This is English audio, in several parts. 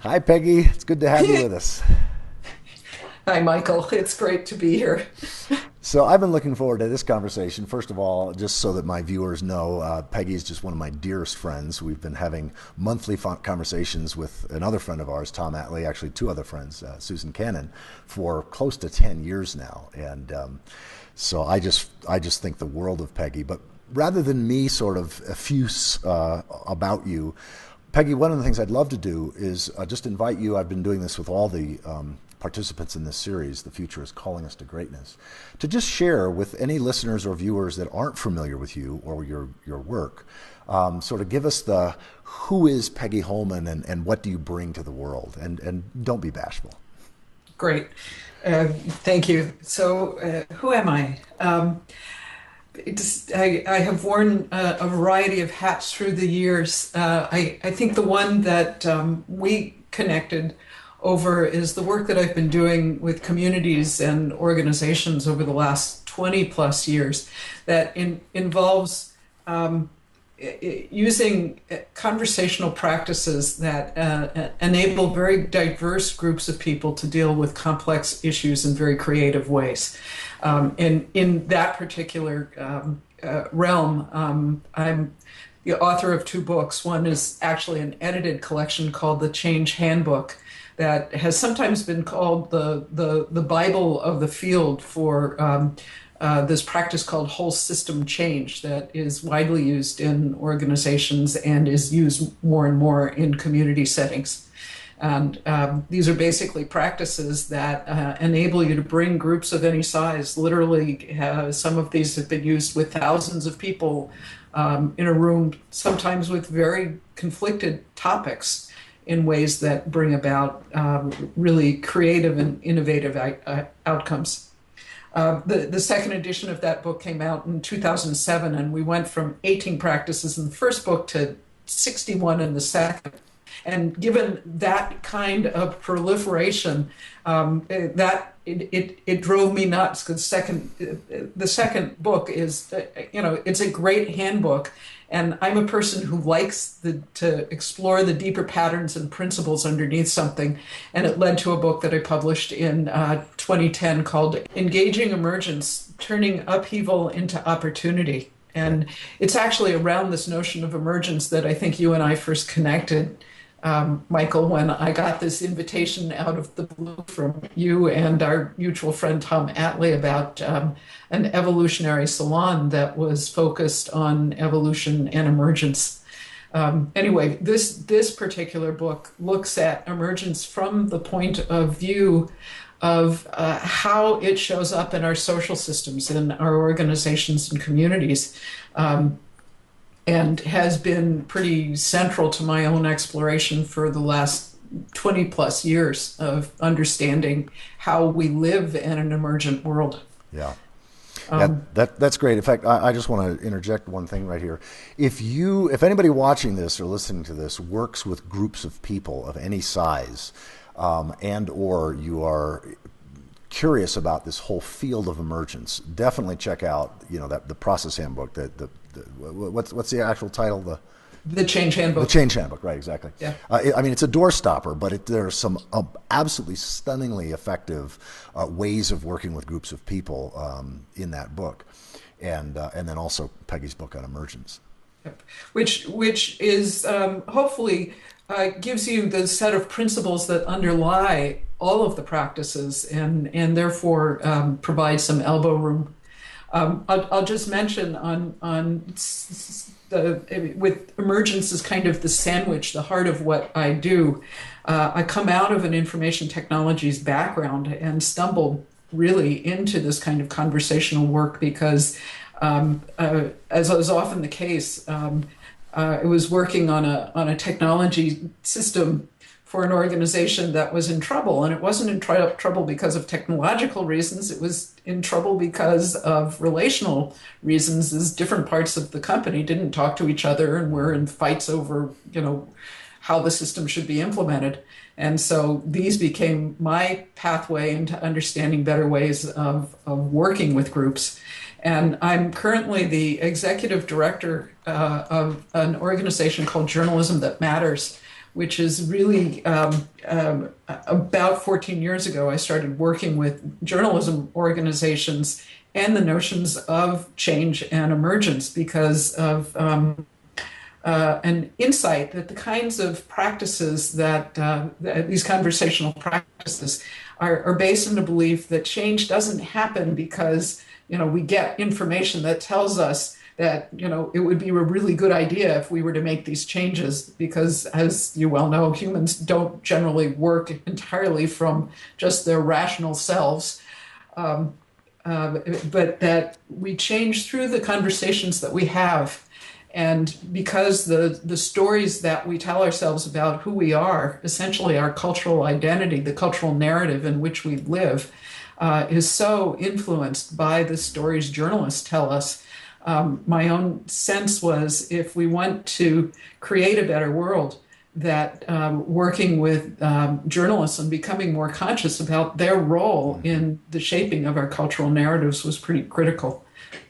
Hi, Peggy. It's good to have you with us. Hi, Michael. It's great to be here. So, I've been looking forward to this conversation. First of all, just so that my viewers know, Peggy is just one of my dearest friends. We've been having monthly conversations with another friend of ours, Tom Atlee, actually two other friends, Susan Cannon, for close to 10 years now. And so I just think the world of Peggy. But rather than me sort of effuse about you, Peggy, one of the things I'd love to do is just invite you. I've been doing this with all the participants in this series, The Future is Calling Us to Greatness, to just share with any listeners or viewers that aren't familiar with you or your work, sort of give us the who is Peggy Holman and what do you bring to the world? And don't be bashful. Great. Thank you. So, who am I? I have worn a variety of hats through the years. I think the one that we connected over is the work that I've been doing with communities and organizations over the last 20 plus years that involves using conversational practices that enable very diverse groups of people to deal with complex issues in very creative ways. And in that particular realm, I'm the author of two books. One is actually an edited collection called The Change Handbook that has sometimes been called the Bible of the field for this practice called whole system change that is widely used in organizations and is used more and more in community settings. And these are basically practices that enable you to bring groups of any size. Literally, some of these have been used with thousands of people in a room, sometimes with very conflicted topics, in ways that bring about really creative and innovative outcomes. The second edition of that book came out in 2007, and we went from 18 practices in the first book to 61 in the second. And given that kind of proliferation, it drove me nuts. Because the second book is, it's a great handbook, and I'm a person who likes to explore the deeper patterns and principles underneath something. And it led to a book that I published in 2010 called "Engaging Emergence: Turning Upheaval into Opportunity." And it's actually around this notion of emergence that I think you and I first connected, Michael, when I got this invitation out of the blue from you and our mutual friend Tom Atlee about an evolutionary salon that was focused on evolution and emergence. Anyway, this particular book looks at emergence from the point of view of how it shows up in our social systems, in our organizations and communities. And has been pretty central to my own exploration for the last 20 plus years of understanding how we live in an emergent world. Yeah. Yeah, that's great. In fact, I just want to interject one thing right here. If anybody watching this or listening to this works with groups of people of any size, and or you are curious about this whole field of emergence, definitely check out that the process handbook. What's the actual title? The Change Handbook. The Change Handbook, right? Exactly. Yeah. I mean, it's a doorstopper, but there are some absolutely stunningly effective ways of working with groups of people in that book, and then also Peggy's book on emergence. Yep. Which is hopefully gives you the set of principles that underlie all of the practices and therefore provide some elbow room. I'll just mention with emergence is kind of the sandwich, the heart of what I do. I come out of an information technologies background and stumbled really into this kind of conversational work because, as is often the case, I was working on a technology system for an organization that was in trouble. And it wasn't in trouble because of technological reasons. It was in trouble because of relational reasons, as different parts of the company didn't talk to each other and were in fights over, how the system should be implemented. And so these became my pathway into understanding better ways of working with groups. And I'm currently the executive director of an organization called Journalism That Matters, which is really about 14 years ago, I started working with journalism organizations and the notions of change and emergence because of an insight that the kinds of practices that these conversational practices are based on the belief that change doesn't happen because we get information that tells us that it would be a really good idea if we were to make these changes, because as you well know, humans don't generally work entirely from just their rational selves, but that we change through the conversations that we have. And because the stories that we tell ourselves about who we are, essentially our cultural identity, the cultural narrative in which we live, is so influenced by the stories journalists tell us. My own sense was, if we want to create a better world, that working with journalists and becoming more conscious about their role in the shaping of our cultural narratives was pretty critical.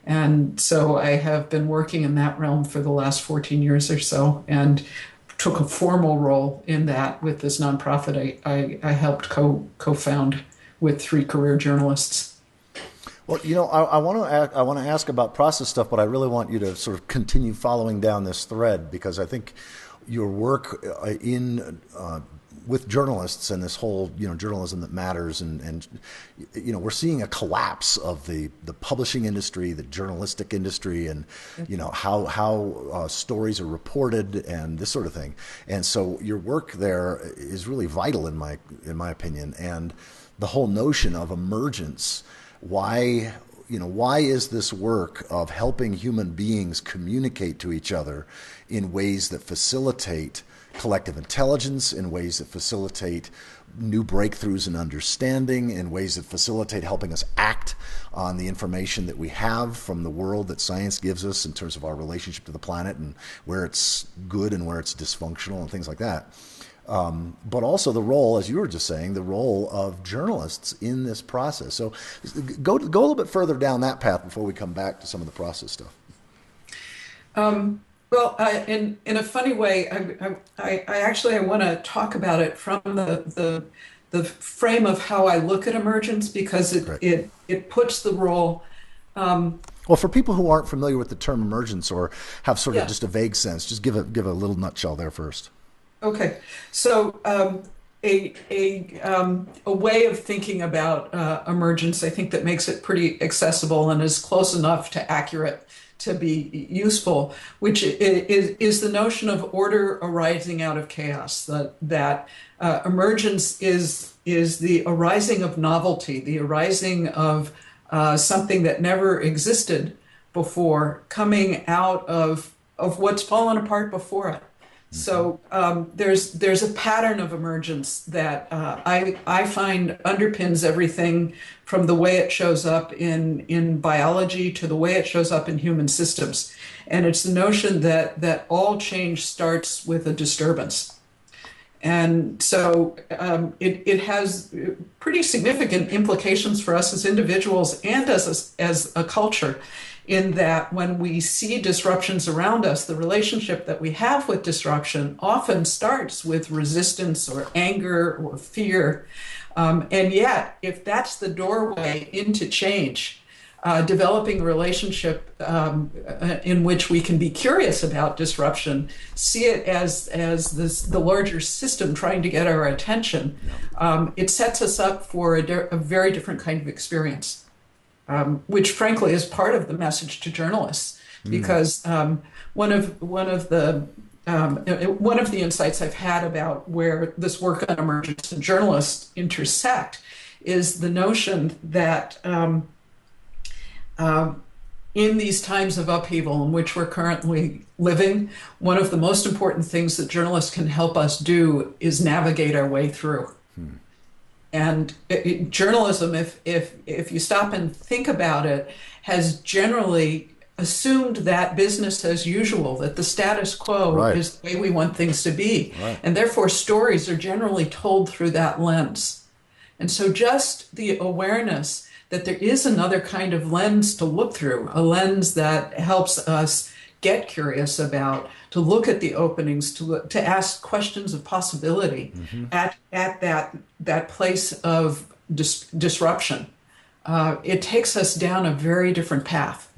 And so I have been working in that realm for the last 14 years or so, and took a formal role in that with this nonprofit I helped co-found with 3 career journalists. Well, I want to ask about process stuff, but I really want you to sort of continue following down this thread, because I think your work with journalists and this whole journalism that matters, and we're seeing a collapse of the publishing industry, the journalistic industry, and how stories are reported and this sort of thing. And so your work there is really vital in my opinion, and the whole notion of emergence. Why is this work of helping human beings communicate to each other in ways that facilitate collective intelligence, in ways that facilitate new breakthroughs in understanding, in ways that facilitate helping us act on the information that we have from the world that science gives us in terms of our relationship to the planet and where it's good and where it's dysfunctional and things like that. But also the role, as you were just saying, the role of journalists in this process. So go a little bit further down that path before we come back to some of the process stuff. Well, in a funny way, I want to talk about it from the frame of how I look at emergence, because it puts the role. Well, for people who aren't familiar with the term emergence or have sort of just a vague sense, just give a little nutshell there first. Okay, so a way of thinking about emergence, I think, that makes it pretty accessible and is close enough to accurate to be useful, which is the notion of order arising out of chaos. That emergence is the arising of novelty, the arising of something that never existed before, coming out of what's fallen apart before it. So there's a pattern of emergence that I find underpins everything from the way it shows up in biology to the way it shows up in human systems. And it's the notion that all change starts with a disturbance. And so it has pretty significant implications for us as individuals and as a culture, in that when we see disruptions around us, the relationship that we have with disruption often starts with resistance or anger or fear. And yet, if that's the doorway into change, developing a relationship in which we can be curious about disruption, see it as the larger system trying to get our attention, it sets us up for a very different kind of experience. Which, frankly, is part of the message to journalists, because one of the insights I've had about where this work on emergence and journalists intersect is the notion that in these times of upheaval in which we're currently living, one of the most important things that journalists can help us do is navigate our way through. And journalism, if you stop and think about it, has generally assumed that business as usual, that the status quo is the way we want things to be. And therefore, stories are generally told through that lens. And so just the awareness that there is another kind of lens to look through, a lens that helps us get curious about, to look at the openings, to ask questions of possibility at that place of disruption. It takes us down a very different path.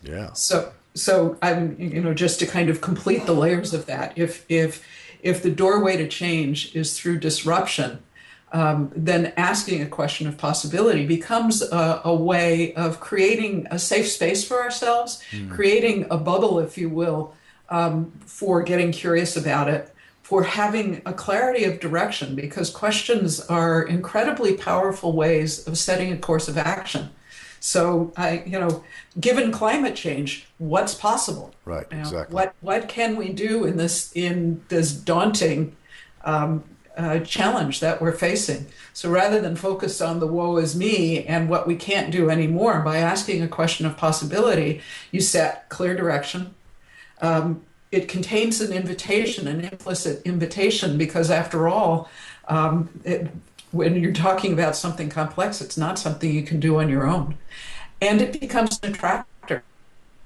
Yeah. So I'm, just to kind of complete the layers of that, if the doorway to change is through disruption, then asking a question of possibility becomes a way of creating a safe space for ourselves, creating a bubble, if you will, for getting curious about it, for having a clarity of direction, because questions are incredibly powerful ways of setting a course of action. So, given climate change, what's possible? Right, exactly. What can we do in this daunting challenge that we're facing? So rather than focus on the woe is me and what we can't do anymore, by asking a question of possibility, you set clear direction. It contains an invitation, an implicit invitation, because after all, when you're talking about something complex, it's not something you can do on your own. And it becomes an attractor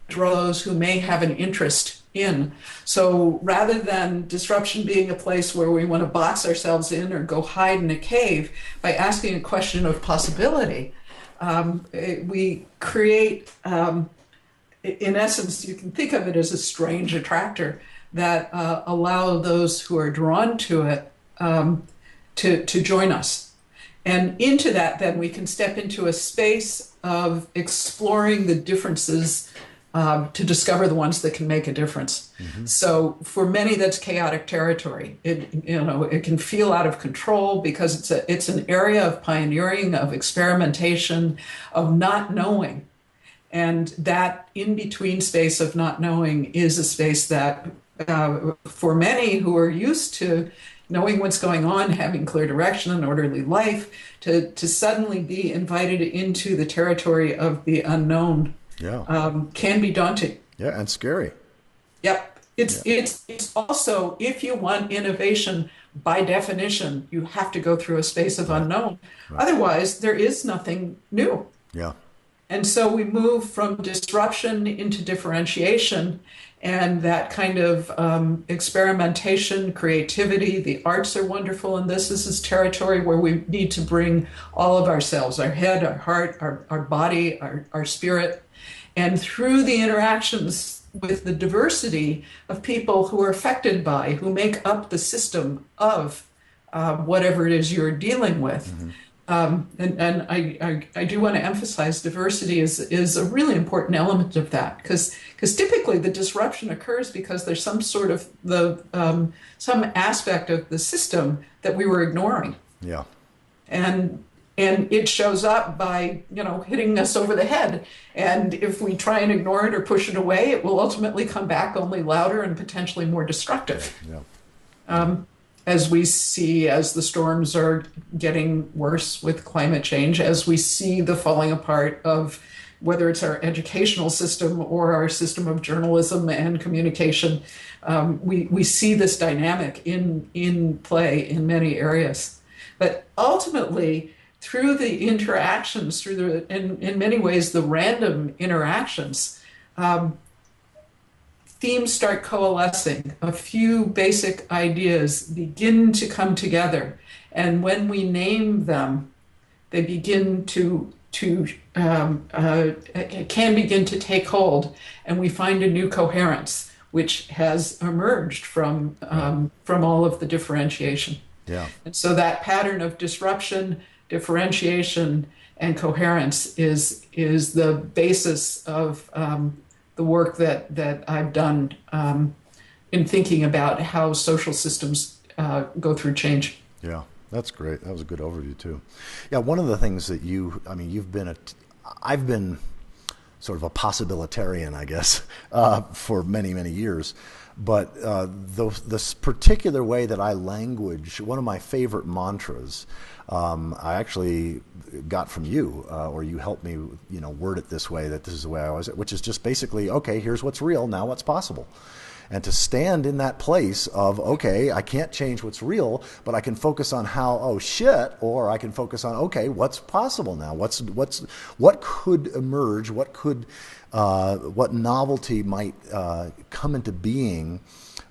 to those who may have an interest in. So rather than disruption being a place where we want to box ourselves in or go hide in a cave, by asking a question of possibility, we create, in essence, you can think of it as a strange attractor that allow those who are drawn to it to join us. And into that, then we can step into a space of exploring the differences to discover the ones that can make a difference. So for many, that's chaotic territory. It can feel out of control because it's an area of pioneering, of experimentation, of not knowing. And that in-between space of not knowing is a space that, for many who are used to knowing what's going on, having clear direction, an orderly life, to suddenly be invited into the territory of the unknown, can be daunting. Yeah, and scary. Yep. It's also, if you want innovation, by definition, you have to go through a space of unknown. Right. Otherwise, there is nothing new. Yeah. And so we move from disruption into differentiation, and that kind of experimentation, creativity. The arts are wonderful, and this is territory where we need to bring all of ourselves, our head, our heart, our body, our spirit. And through the interactions with the diversity of people who are affected by, who make up the system of whatever it is you're dealing with. And I do want to emphasize diversity is a really important element of that, because typically the disruption occurs because there's some sort of some aspect of the system that we were ignoring. Yeah. And it shows up by hitting us over the head. And if we try and ignore it or push it away, it will ultimately come back only louder and potentially more destructive. Yeah. As we see, as the storms are getting worse with climate change, as we see the falling apart of whether it's our educational system or our system of journalism and communication, we see this dynamic in play in many areas. But ultimately, through the interactions, in many ways, the random interactions, themes start coalescing. A few basic ideas begin to come together, and when we name them, they begin can begin to take hold, and we find a new coherence which has emerged from all of the differentiation. Yeah. And so that pattern of disruption, differentiation, and coherence is the basis of the work that I've done in thinking about how social systems go through change. Yeah, that's great. That was a good overview too. Yeah, one of the things that I've been sort of a possibilitarian, I guess, for many, many years. But this particular way that I language, one of my favorite mantras, I actually got from you, or you helped me, word it this way, that this is the way I always, which is just basically, okay, here's what's real, now what's possible. and to stand in that place of, okay, I can't change what's real, but I can focus on how, oh shit, or I can focus on, okay, what's possible now? What could emerge? What novelty might come into being?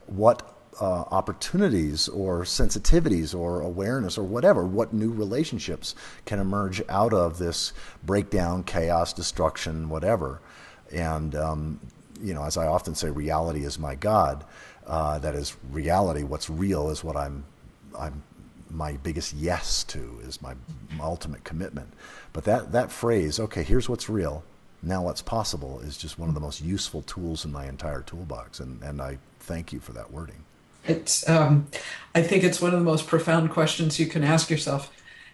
What opportunities or sensitivities or awareness or whatever, what new relationships can emerge out of this breakdown, chaos, destruction, whatever. And, as I often say, reality is my God. That is reality. What's real is what I'm my biggest yes to, is my ultimate commitment. But that phrase, okay, here's what's real, now what's possible, is just one of the most useful tools in my entire toolbox. And I thank you for that wording. I think it's one of the most profound questions you can ask yourself.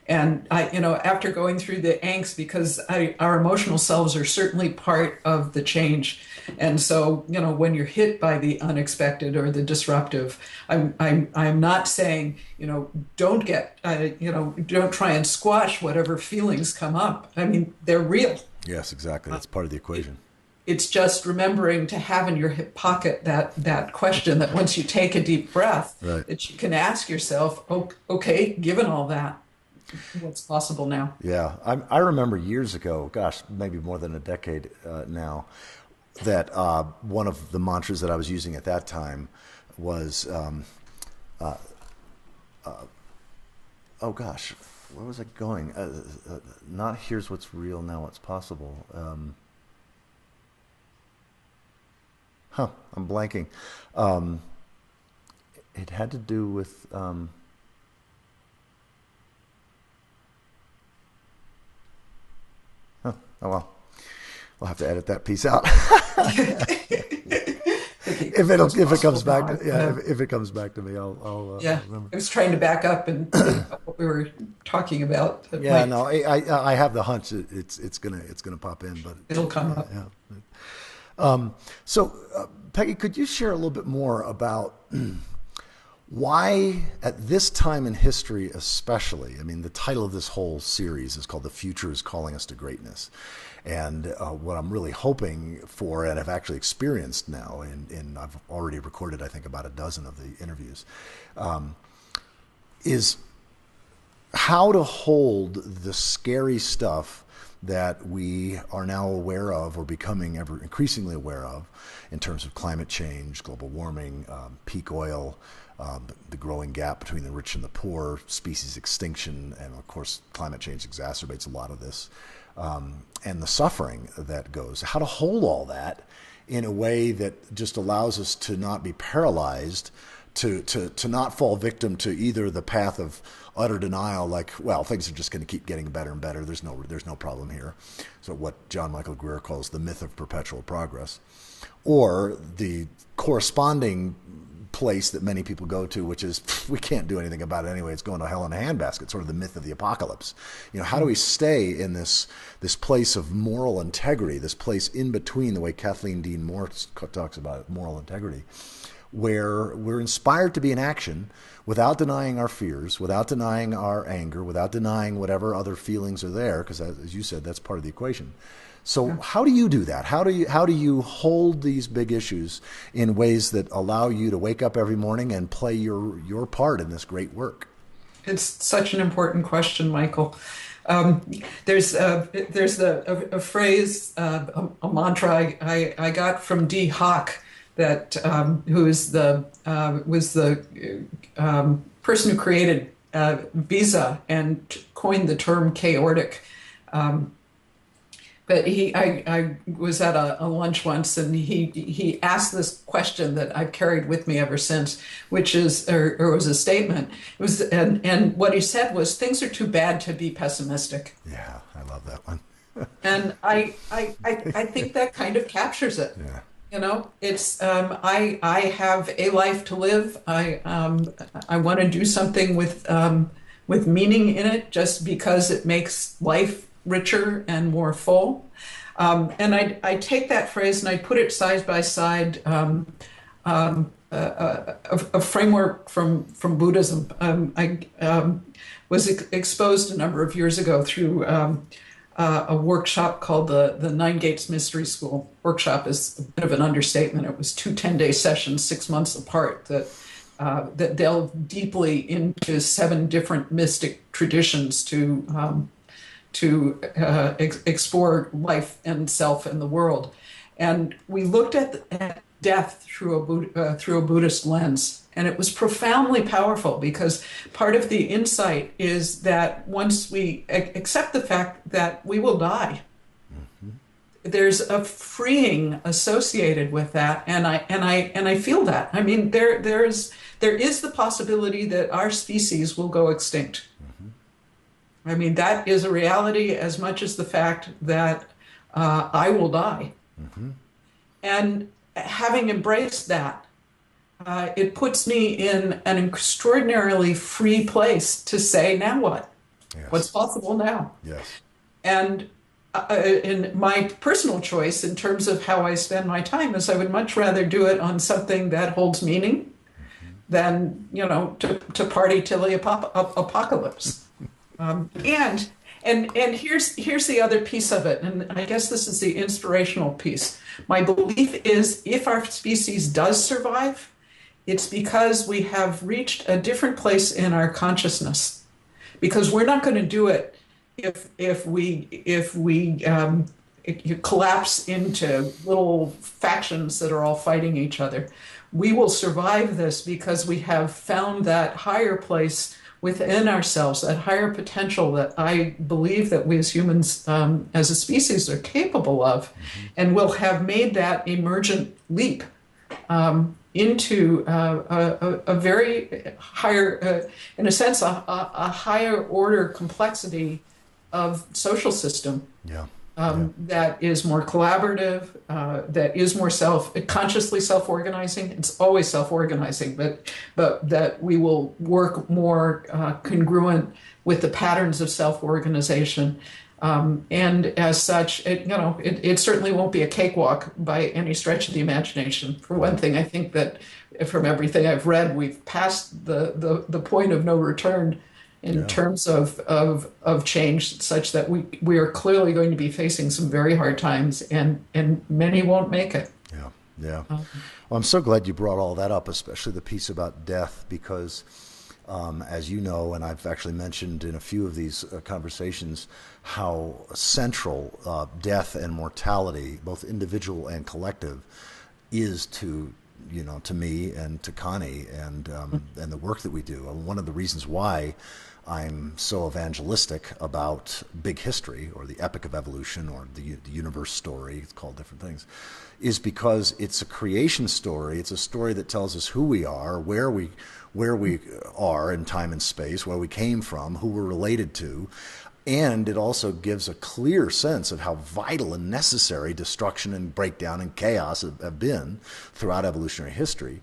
And after going through the angst, because our emotional selves are certainly part of the change. And so, when you're hit by the unexpected or the disruptive, I'm not saying, don't don't try and squash whatever feelings come up. I mean, they're real. Yes, exactly. That's part of the equation. It's just remembering to have in your hip pocket that question that once you take a deep breath, right, that you can ask yourself, okay, given all that, what's possible now? Yeah, I remember years ago, gosh, maybe more than a decade now, that one of the mantras that I was using at that time was, oh gosh, where was I going? Not here's what's real, now what's possible. I'm blanking. It had to do with... oh well, we'll have to edit that piece out. if it comes back to me, I'll remember. I was trying to back up and what we were talking about. I have the hunch it's gonna pop in, but it'll come up. Yeah. So, Peggy, could you share a little bit more about why, at this time in history especially, I mean, the title of this whole series is called "The Future is Calling Us to Greatness," and what I'm really hoping for, and I've actually experienced now, and I've already recorded, I think, about a dozen of the interviews, is how to hold the scary stuff that we are now aware of, or becoming ever increasingly aware of, in terms of climate change, global warming, peak oil, the growing gap between the rich and the poor, species extinction, and of course climate change exacerbates a lot of this, and the suffering that goes. How to hold all that in a way that just allows us to not be paralyzed, to not fall victim to either the path of utter denial, like, well, things are just going to keep getting better and better, there's no problem here. So what John Michael Greer calls the myth of perpetual progress, or the corresponding place that many people go to, which is, we can't do anything about it anyway, it's going to hell in a handbasket, sort of the myth of the apocalypse. How do we stay in this place of moral integrity, this place in between, the way Kathleen Dean Moore talks about it, moral integrity, where we're inspired to be in action without denying our fears, without denying our anger, without denying whatever other feelings are there, because as you said, that's part of the equation. So how do you do that? How do you hold these big issues in ways that allow you to wake up every morning and play your part in this great work? It's such an important question, Michael. There's a phrase, a mantra I got from Dee Hock, that who was the person who created Visa and coined the term chaotic. But I was at a lunch once, and he asked this question that I've carried with me ever since, which is, or was a statement. It was, and what he said was, "Things are too bad to be pessimistic." Yeah, I love that one. And I think that kind of captures it. Yeah. It's I have a life to live. I want to do something with meaning in it, just because it makes life richer and more full. And I take that phrase and I put it side by side, a framework from Buddhism. I was exposed a number of years ago through a workshop called the Nine Gates Mystery School. Workshop is a bit of an understatement. It was two 10-day sessions, 6 months apart, that delve deeply into 7 different mystic traditions to explore life and self and the world. And we looked at death through a Buddhist lens. And it was profoundly powerful because part of the insight is that once we accept the fact that we will die, there's a freeing associated with that, and I feel that. I mean, there is the possibility that our species will go extinct. I mean, that is a reality as much as the fact that I will die. And having embraced that, it puts me in an extraordinarily free place to say, now what? Yes. What's possible now? Yes. And in my personal choice, in terms of how I spend my time, is I would much rather do it on something that holds meaning than, to party till the apocalypse. And here's the other piece of it, and I guess this is the inspirational piece. My belief is if our species does survive, it's because we have reached a different place in our consciousness. Because we're not going to do it if we collapse into little factions that are all fighting each other. We will survive this because we have found that higher place within ourselves, that higher potential that I believe that we as humans, as a species, are capable of, and will have made that emergent leap into a very higher, in a sense, a higher order complexity of social system. Yeah. That is more collaborative, that is more consciously self-organizing. It's always self-organizing, but that we will work more congruent with the patterns of self-organization. And as such, it certainly won't be a cakewalk by any stretch of the imagination. For one thing, I think that from everything I've read, we've passed the point of no return in terms of change, such that we are clearly going to be facing some very hard times, and many won't make it. Yeah. Well, I'm so glad you brought all that up, especially the piece about death, because as you know, and I've actually mentioned in a few of these conversations, how central death and mortality, both individual and collective, is to me and to Connie and the work that we do. And one of the reasons why I'm so evangelistic about big history, or the epic of evolution, or the universe story, it's called different things, is because it's a creation story. It's a story that tells us who we are, where we are in time and space, where we came from, who we're related to. And it also gives a clear sense of how vital and necessary destruction and breakdown and chaos have been throughout evolutionary history.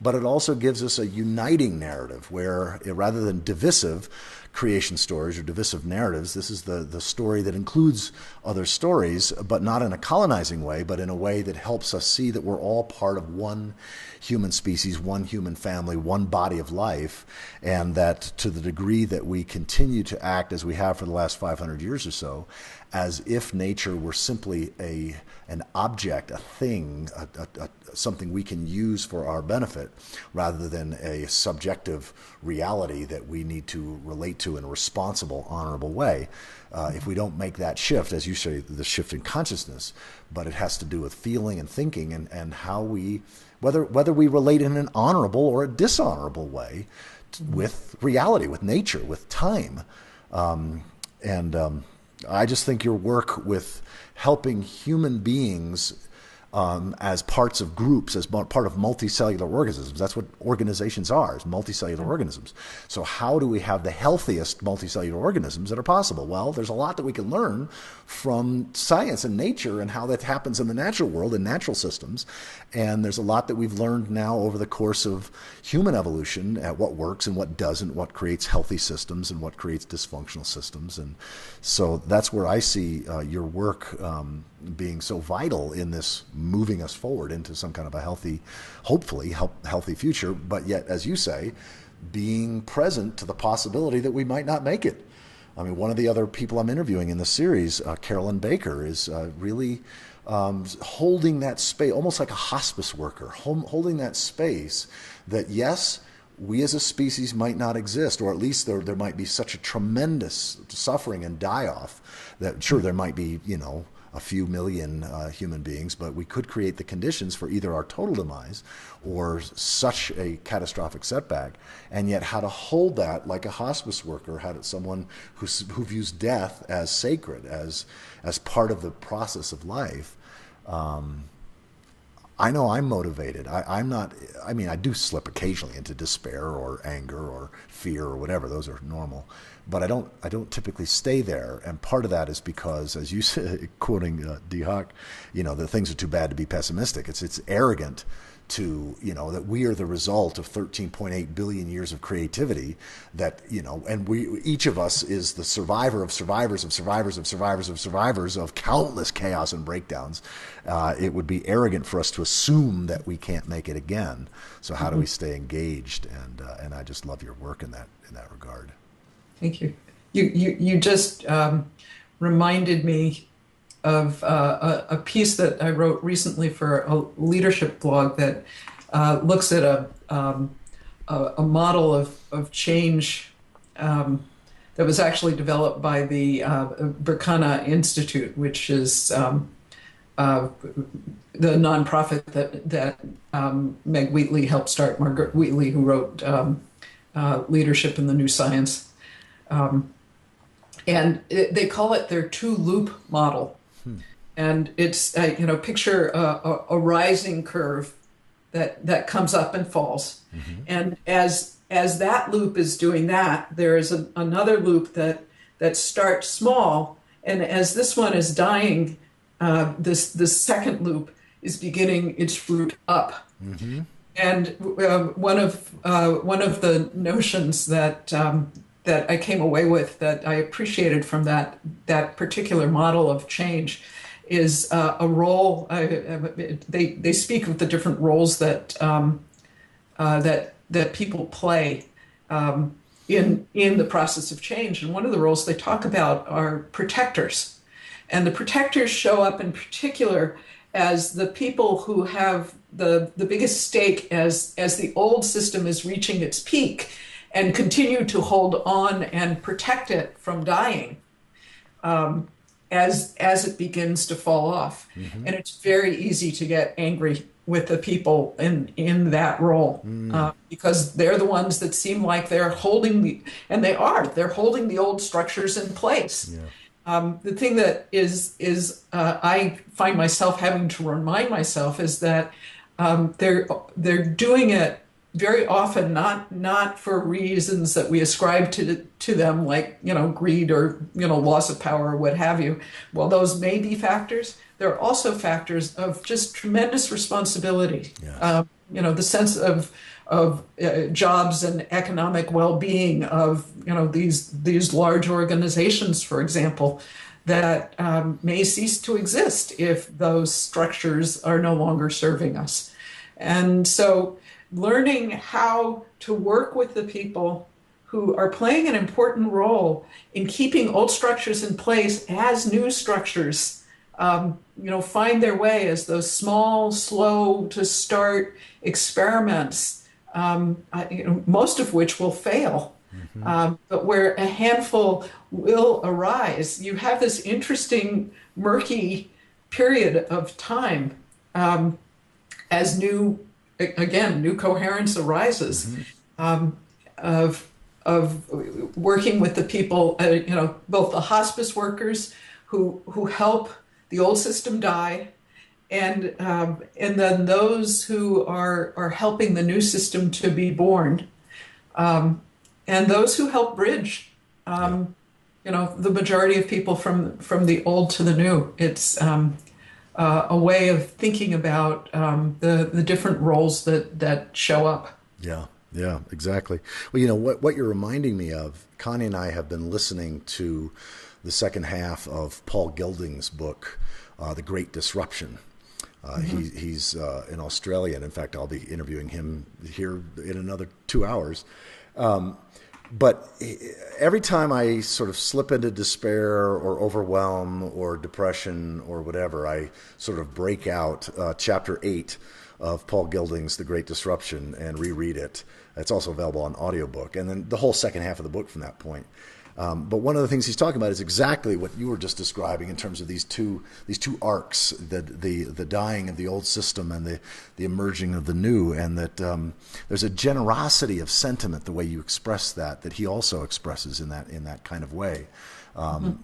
But it also gives us a uniting narrative where, rather than divisive creation stories or divisive narratives, this is the story that includes other stories, but not in a colonizing way, but in a way that helps us see that we're all part of one human species, one human family, one body of life, and that to the degree that we continue to act as we have for the last 500 years or so, as if nature were simply an object, a thing, something we can use for our benefit, rather than a subjective reality that we need to relate to in a responsible, honorable way. If we don't make that shift, as you say, the shift in consciousness, but it has to do with feeling and thinking and how whether we relate in an honorable or a dishonorable way with reality, with nature, with time. I just think your work with helping human beings as parts of groups, as part of multicellular organisms. That's what organizations are, is multicellular organisms. So how do we have the healthiest multicellular organisms that are possible? Well, there's a lot that we can learn from science and nature and how that happens in the natural world and natural systems. And there's a lot that we've learned now over the course of human evolution at what works and what doesn't, what creates healthy systems and what creates dysfunctional systems. And so that's where I see your work being so vital in this moving us forward into some kind of a healthy, hopefully healthy future, but yet, as you say, being present to the possibility that we might not make it. I mean, one of the other people I'm interviewing in the series, Carolyn Baker, is really holding that space, almost like a hospice worker, holding that space that, yes, we as a species might not exist, or at least there might be such a tremendous suffering and die-off that, sure, there might be, a few million human beings, but we could create the conditions for either our total demise or such a catastrophic setback. And yet how to hold that like a hospice worker, someone who views death as sacred, as part of the process of life. I know I'm motivated. I'm not, I mean, I do slip occasionally into despair or anger or fear or whatever. Those are normal. But I don't typically stay there. And part of that is because, as you said, quoting D. Hawk, the things are too bad to be pessimistic. It's arrogant to, that we are the result of 13.8 billion years of creativity, that, and each of us is the survivor of survivors of survivors of survivors of survivors of countless chaos and breakdowns. It would be arrogant for us to assume that we can't make it again. So how do we stay engaged? And I just love your work in that regard. Thank you. You just reminded me of a piece that I wrote recently for a leadership blog that looks at a model of change that was actually developed by the Berkana Institute, which is the nonprofit that Meg Wheatley helped start, Margaret Wheatley, who wrote Leadership in the New Science. And they call it their two-loop model. And it's, picture a rising curve that comes up and falls. Mm-hmm. And as that loop is doing that, there is another loop that starts small. And as this one is dying, this second loop is beginning its route up. Mm-hmm. And one of the notions that I came away with that I appreciated from that particular model of change is a role. They speak of the different roles that people play in the process of change, and one of the roles they talk about are protectors, and the protectors show up in particular as the people who have the biggest stake as the old system is reaching its peak, and continue to hold on and protect it from dying as it begins to fall off. Mm-hmm. And it's very easy to get angry with the people in that role because they're the ones that seem like they're holding they're holding the old structures in place. Yeah. The thing that is I find myself having to remind myself is that they're doing it very often not for reasons that we ascribe to them, like greed or loss of power or what have you. Well, those may be factors. There are also factors of just tremendous responsibility. Yes. The sense of jobs and economic well-being of these large organizations, for example, that may cease to exist if those structures are no longer serving us. And so learning how to work with the people who are playing an important role in keeping old structures in place as new structures, find their way as those small, slow to start experiments, most of which will fail, but where a handful will arise. You have this interesting, murky period of time as new coherence arises, of working with the people, both the hospice workers who help the old system die, and then those who are helping the new system to be born, and those who help bridge, the majority of people from the old to the new. It's a way of thinking about the different roles that show up. Yeah, exactly. Well, what you're reminding me of, Connie and I have been listening to the second half of Paul Gilding's book, The Great Disruption. He's in Australia, and in fact, I'll be interviewing him here in another 2 hours. But every time I sort of slip into despair or overwhelm or depression or whatever, I sort of break out chapter 8 of Paul Gilding's The Great Disruption and reread it. It's also available on audiobook, and then the whole second half of the book from that point. But one of the things he's talking about is exactly what you were just describing in terms of these two arcs, the dying of the old system and the emerging of the new, and that there's a generosity of sentiment, the way you express that he also expresses in that kind of way,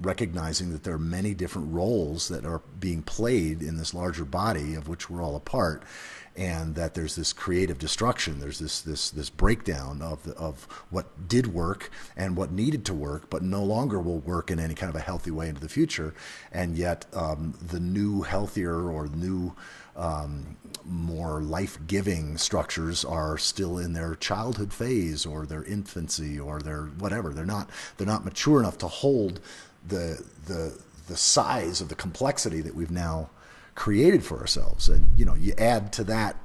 recognizing that there are many different roles that are being played in this larger body of which we're all a part. And that there's this creative destruction, there's this breakdown of what did work and what needed to work, but no longer will work in any kind of a healthy way into the future. And yet the new, healthier or new, more life-giving structures are still in their childhood phase or their infancy or their whatever. They're not mature enough to hold the size of the complexity that we've now created for ourselves. And you add to that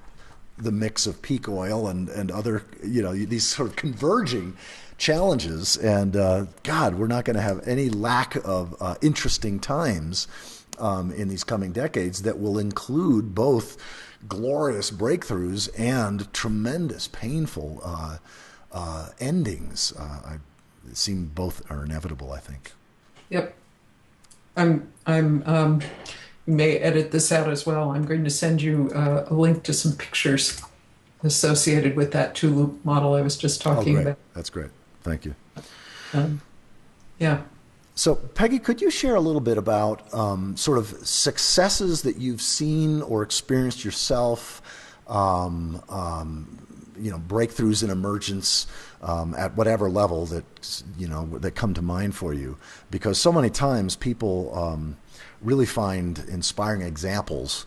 the mix of peak oil and other these sort of converging challenges, and God, we're not going to have any lack of interesting times in these coming decades that will include both glorious breakthroughs and tremendous painful endings. It seems both are inevitable, I think. Yep. You may edit this out as well. I'm going to send you a link to some pictures associated with that two-loop model I was just talking about. That's great. Thank you. Yeah. So, Peggy, could you share a little bit about sort of successes that you've seen or experienced yourself, breakthroughs in emergence at whatever level that come to mind for you? Because so many times people really find inspiring examples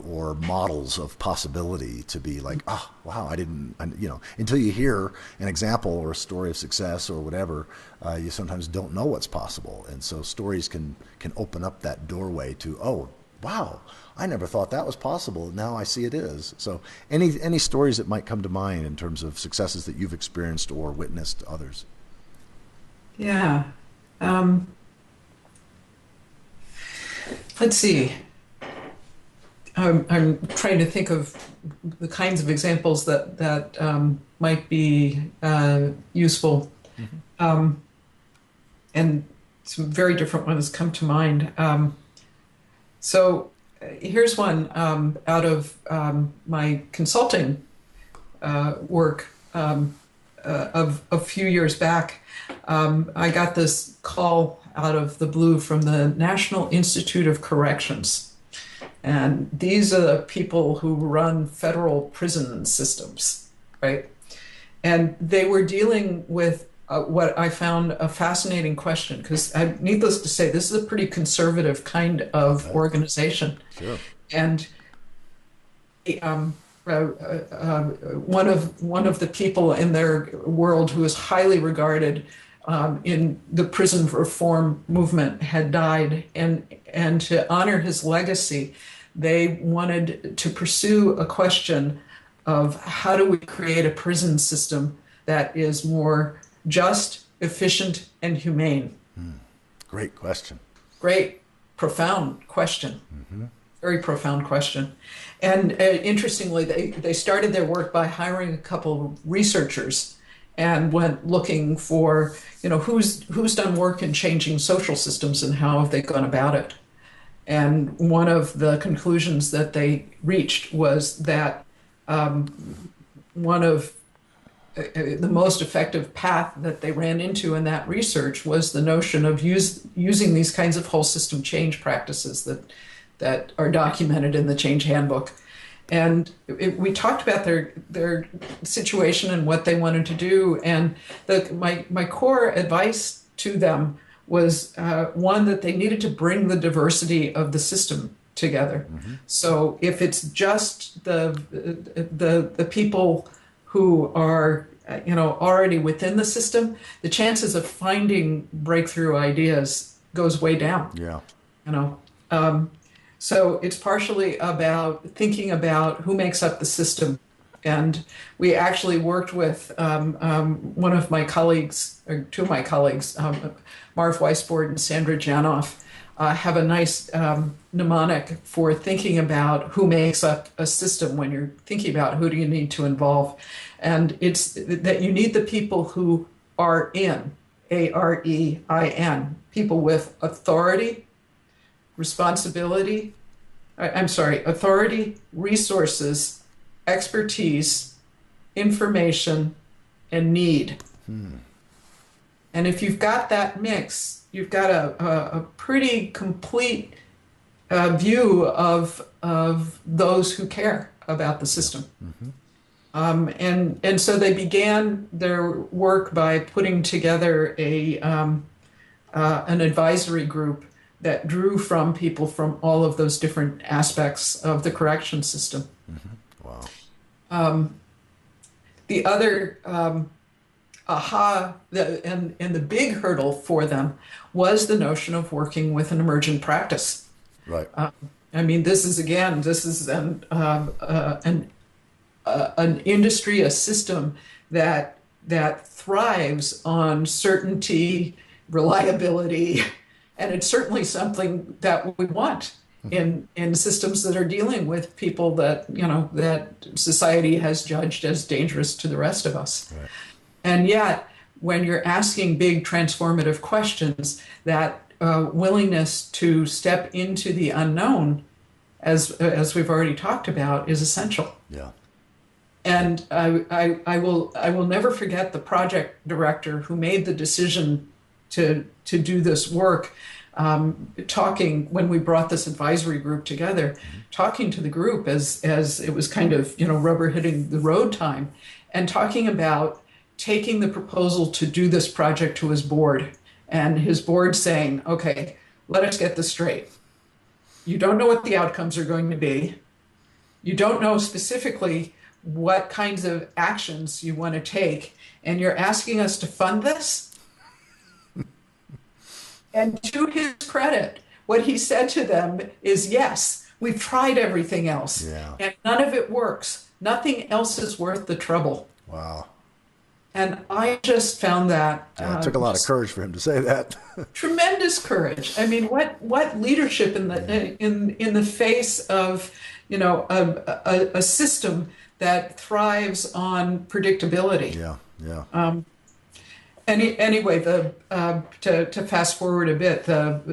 or models of possibility to be like, oh, wow, until you hear an example or a story of success or whatever, you sometimes don't know what's possible. And so stories can open up that doorway to, oh, wow, I never thought that was possible. Now I see it is. So any stories that might come to mind in terms of successes that you've experienced or witnessed others? Yeah. Let's see. I'm trying to think of the kinds of examples that might be useful, and some very different ones come to mind. So here's one out of my consulting work of a few years back. I got this call out of the blue from the National Institute of Corrections. And these are the people who run federal prison systems, right? And they were dealing with what I found a fascinating question, because needless to say, this is a pretty conservative kind of organization. Sure. And one of the people in their world who is highly regarded in the prison reform movement had died, and to honor his legacy, they wanted to pursue a question of how do we create a prison system that is more just, efficient, and humane. Great question. Great, profound question. Very profound question. And interestingly, they started their work by hiring a couple of researchers and went looking for, who's done work in changing social systems and how have they gone about it. And one of the conclusions that they reached was that one of the most effective path that they ran into in that research was the notion of using these kinds of whole system change practices that are documented in the Change Handbook. And we talked about their situation and what they wanted to do. And my core advice to them was one, that they needed to bring the diversity of the system together. So if it's just the people who are already within the system, the chances of finding breakthrough ideas goes way down. Yeah. So it's partially about thinking about who makes up the system And we actually worked with one of my colleagues, or two of my colleagues, Marv Weisbord and Sandra Janoff, have a nice mnemonic for thinking about who makes up a system when you're thinking about who do you need to involve. And it's that you need the people who are in, AREIN, people with authority, responsibility, authority, resources, expertise, information, and need. And if you've got that mix, you've got a pretty complete view of those who care about the system. And so they began their work by putting together an advisory group that drew from people from all of those different aspects of the correction system. Wow. The other and the big hurdle for them was the notion of working with an emergent practice. Right. I mean, this is an industry, a system that thrives on certainty, reliability, and it's certainly something that we want in systems that are dealing with people that that society has judged as dangerous to the rest of us. Right. And yet, when you're asking big transformative questions, that willingness to step into the unknown, as we've already talked about, is essential. Yeah. And I will never forget the project director who made the decision to do this work, talking when we brought this advisory group together, talking to the group as it was kind of rubber hitting the road time, and talking about taking the proposal to do this project to his board, and his board saying, okay, let us get this straight. You don't know what the outcomes are going to be. You don't know specifically what kinds of actions you want to take, and you're asking us to fund this? And to his credit, what he said to them is, yes, we've tried everything else, and none of it works. Nothing else is worth the trouble. Wow. And I just found that it took a lot of courage for him to say that. Tremendous courage. I mean, what leadership in the face of a system that thrives on predictability. Yeah. Anyway, to fast forward a bit,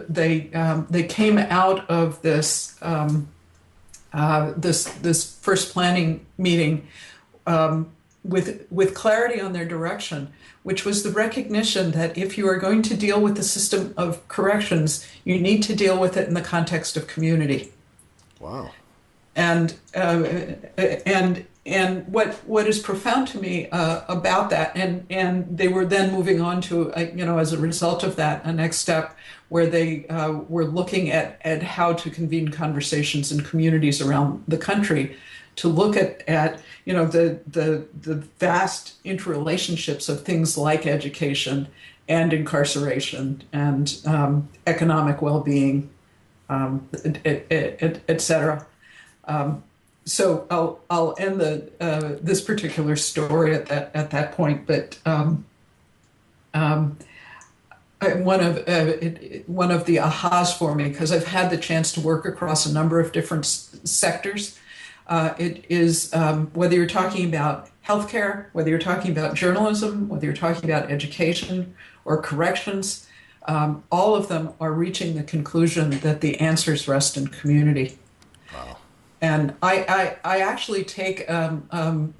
they came out of this this first planning meeting with clarity on their direction, which was the recognition that if you are going to deal with the system of corrections, you need to deal with it in the context of community. Wow. And what is profound to me about that, and they were then moving on to as a result of that, a next step where they were looking at how to convene conversations in communities around the country to look at the vast interrelationships of things like education and incarceration and economic well-being, et cetera. So I'll end this particular story at that point, but one of the ahas for me, because I've had the chance to work across a number of different sectors. It is whether you're talking about healthcare, whether you're talking about journalism, whether you're talking about education or corrections, all of them are reaching the conclusion that the answers rest in community. Wow. And I actually take a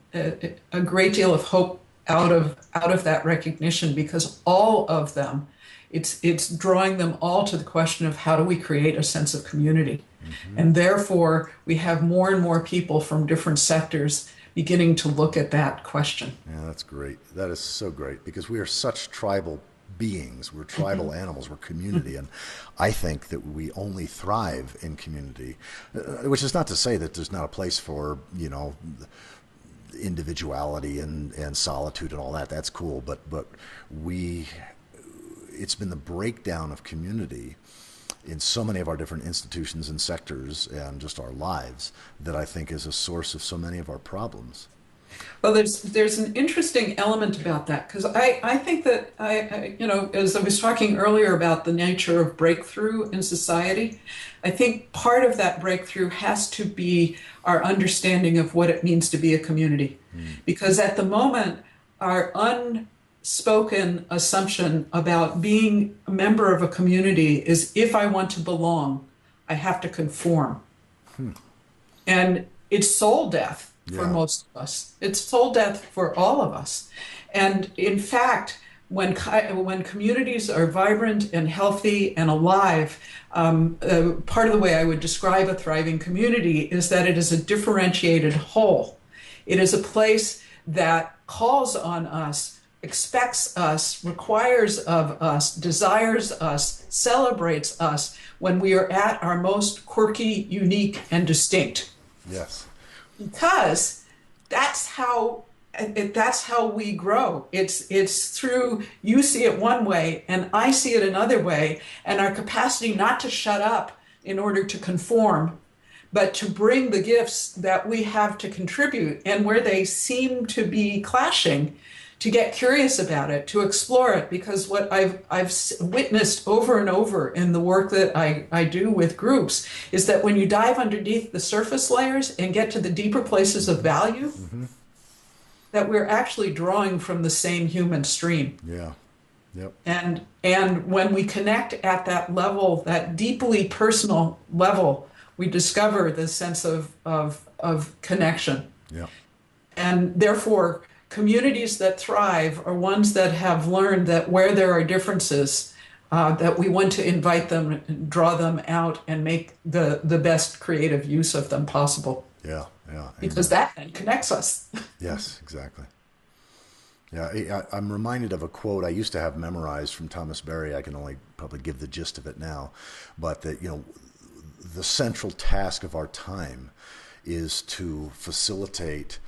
great deal of hope out of that recognition, because all of them, it's drawing them all to the question of how do we create a sense of community. Mm-hmm. And therefore, we have more and more people from different sectors beginning to look at that question. Yeah, that's great. That is so great, because we are such tribal beings. We're tribal animals. We're community. And I think that we only thrive in community, which is not to say that there's not a place for, individuality and solitude and all that. That's cool. But it's been the breakdown of community in so many of our different institutions and sectors and just our lives that I think is a source of so many of our problems. Well, there's an interesting element about that because I think that as I was talking earlier about the nature of breakthrough in society, I think part of that breakthrough has to be our understanding of what it means to be a community. Because at the moment, our unspoken assumption about being a member of a community is if I want to belong, I have to conform. And it's soul death for Yeah. most of us. It's soul death for all of us. And in fact, when communities are vibrant and healthy and alive, part of the way I would describe a thriving community is that it is a differentiated whole. It is a place that calls on us, expects us, requires of us, desires us, celebrates us when we are at our most quirky, unique, and distinct. Yes. Because that's how we grow. It's through you see it one way and I see it another way, and our capacity not to shut up in order to conform, but to bring the gifts that we have to contribute, and where they seem to be clashing, to get curious about it, to explore it. Because what I've witnessed over and over in the work that I do with groups is that when you dive underneath the surface layers and get to the deeper places of value, that we're actually drawing from the same human stream. Yeah. Yep. And when we connect at that level, that deeply personal level, we discover the sense of connection. Yeah. And therefore, communities that thrive are ones that have learned that where there are differences, that we want to invite them, draw them out, and make the best creative use of them possible. Yeah. Yeah. Because that then connects us. Yes, exactly. Yeah, I'm reminded of a quote I used to have memorized from Thomas Berry. I can only probably give the gist of it now, but that, the central task of our time is to facilitate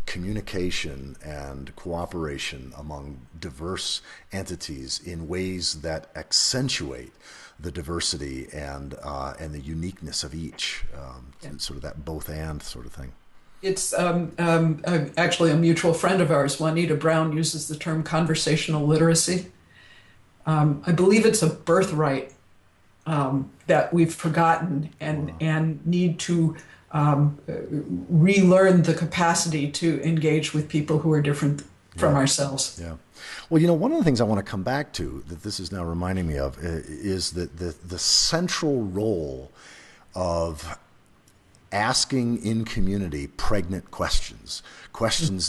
communication and cooperation among diverse entities in ways that accentuate the diversity and the uniqueness of each, sort of that both and sort of thing. It's actually a mutual friend of ours, Juanita Brown, uses the term conversational literacy. I believe it's a birthright that we've forgotten and need to relearn the capacity to engage with people who are different from ourselves. Yeah. Well, one of the things I want to come back to that this is now reminding me of is that the central role of asking in community pregnant questions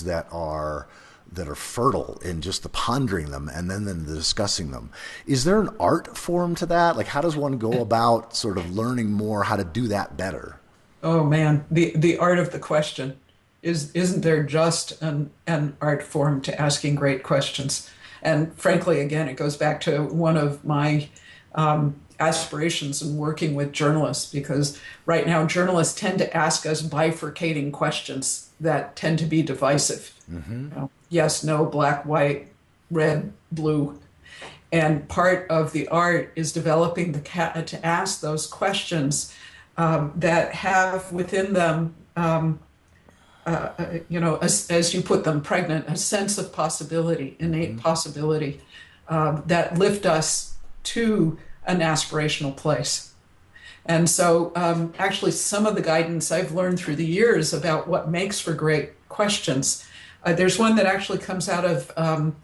that are fertile in just the pondering them and then the discussing them. Is there an art form to that? Like, how does one go about sort of learning more how to do that better? Oh man, the art of the question. Isn't there just an art form to asking great questions? And frankly, again, it goes back to one of my aspirations in working with journalists, because right now journalists tend to ask us bifurcating questions that tend to be divisive. Yes, no, black, white, red, blue. And part of the art is developing to ask those questions that have within them as you put them, pregnant, a sense of possibility, innate possibility, that lift us to an aspirational place. And so actually some of the guidance I've learned through the years about what makes for great questions, there's one that actually comes out of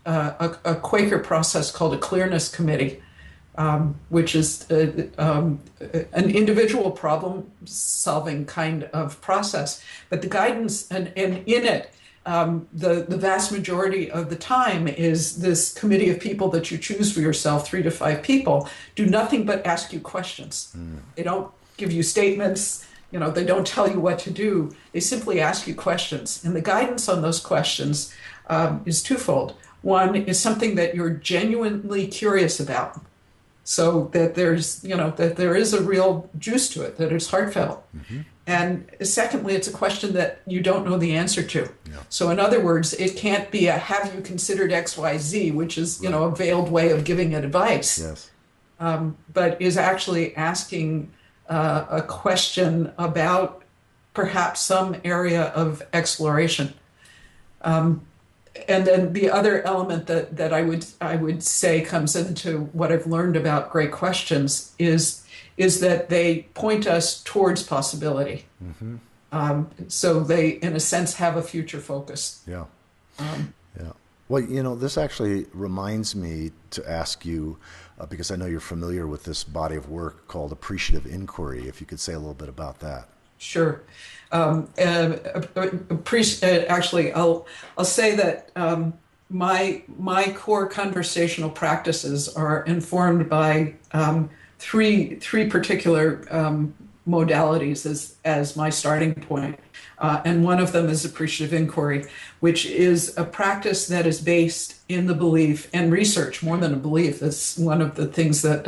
a Quaker process called a clearness committee, which is an individual problem-solving kind of process. But the guidance, and in it, the vast majority of the time is this committee of people that you choose for yourself, 3 to 5 people, do nothing but ask you questions. They don't give you statements. They don't tell you what to do. They simply ask you questions. And the guidance on those questions is twofold. One is something that you're genuinely curious about, so that that there is a real juice to it, that it's heartfelt. And secondly, it's a question that you don't know the answer to. Yeah. So in other words, it can't be a have you considered XYZ, which is, a veiled way of giving advice. Yes. But is actually asking a question about perhaps some area of exploration. And then the other element that I would say comes into what I've learned about great questions is that they point us towards possibility. So they, in a sense, have a future focus. Yeah. Yeah. Well, this actually reminds me to ask you, because I know you're familiar with this body of work called appreciative inquiry, if you could say a little bit about that. Sure. Actually, I'll say that my core conversational practices are informed by three particular modalities as my starting point. And one of them is appreciative inquiry, which is a practice that is based in the belief and research more than a belief. It's one of the things that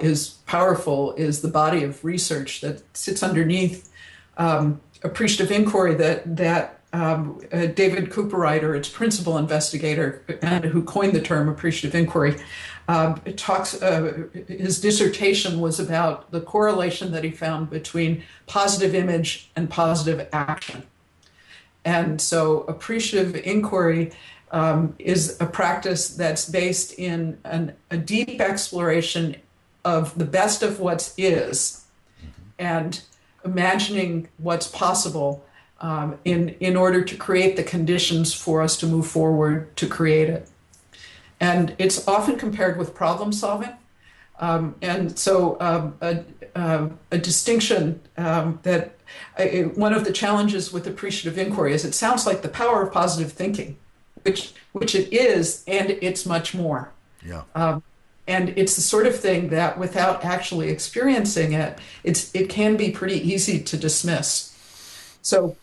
is powerful is the body of research that sits underneath appreciative inquiry that David Cooperrider, its principal investigator and who coined the term appreciative inquiry, his dissertation was about the correlation that he found between positive image and positive action. And so appreciative inquiry is a practice that's based in a deep exploration of the best of what is and imagining what's possible in order to create the conditions for us to move forward to create it. And it's often compared with problem solving. And so a distinction that one of the challenges with appreciative inquiry is it sounds like the power of positive thinking, which it is, and it's much more. Yeah. And it's the sort of thing that without actually experiencing it, it can be pretty easy to dismiss. So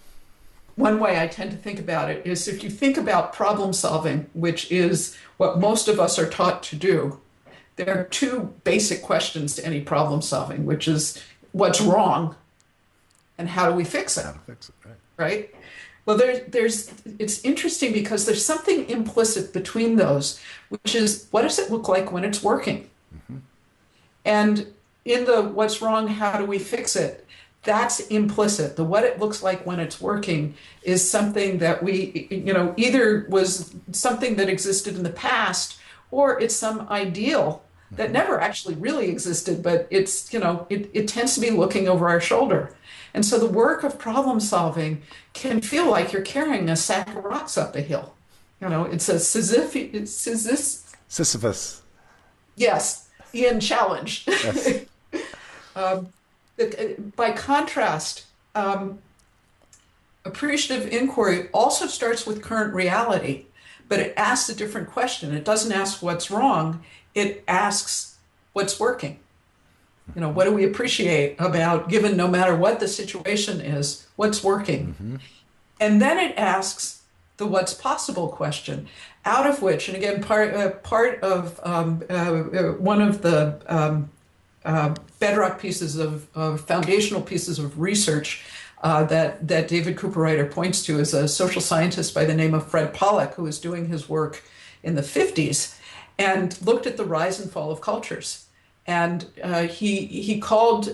one way I tend to think about it is if you think about problem solving, which is what most of us are taught to do, there are two basic questions to any problem solving, which is what's wrong and how do we fix it? How to fix it, right? Right? Well, it's interesting because there's something implicit between those, which is what does it look like when it's working? And in the what's wrong, how do we fix it? That's implicit. The what it looks like when it's working is something that we, either was something that existed in the past or it's some ideal that never actually really existed, but it's, it tends to be looking over our shoulder. And so the work of problem solving can feel like you're carrying a sack of rocks up a hill. It's a Sisyphus. Yes, Ian challenge. Yes. By contrast, appreciative inquiry also starts with current reality, but it asks a different question. It doesn't ask what's wrong. It asks what's working. What do we appreciate about, given no matter what the situation is, what's working? And then it asks the what's possible question, out of which, and again, part of one of the bedrock pieces of foundational pieces of research that David Cooperrider points to is a social scientist by the name of Fred Pollack, who was doing his work in the 50s and looked at the rise and fall of cultures. And he called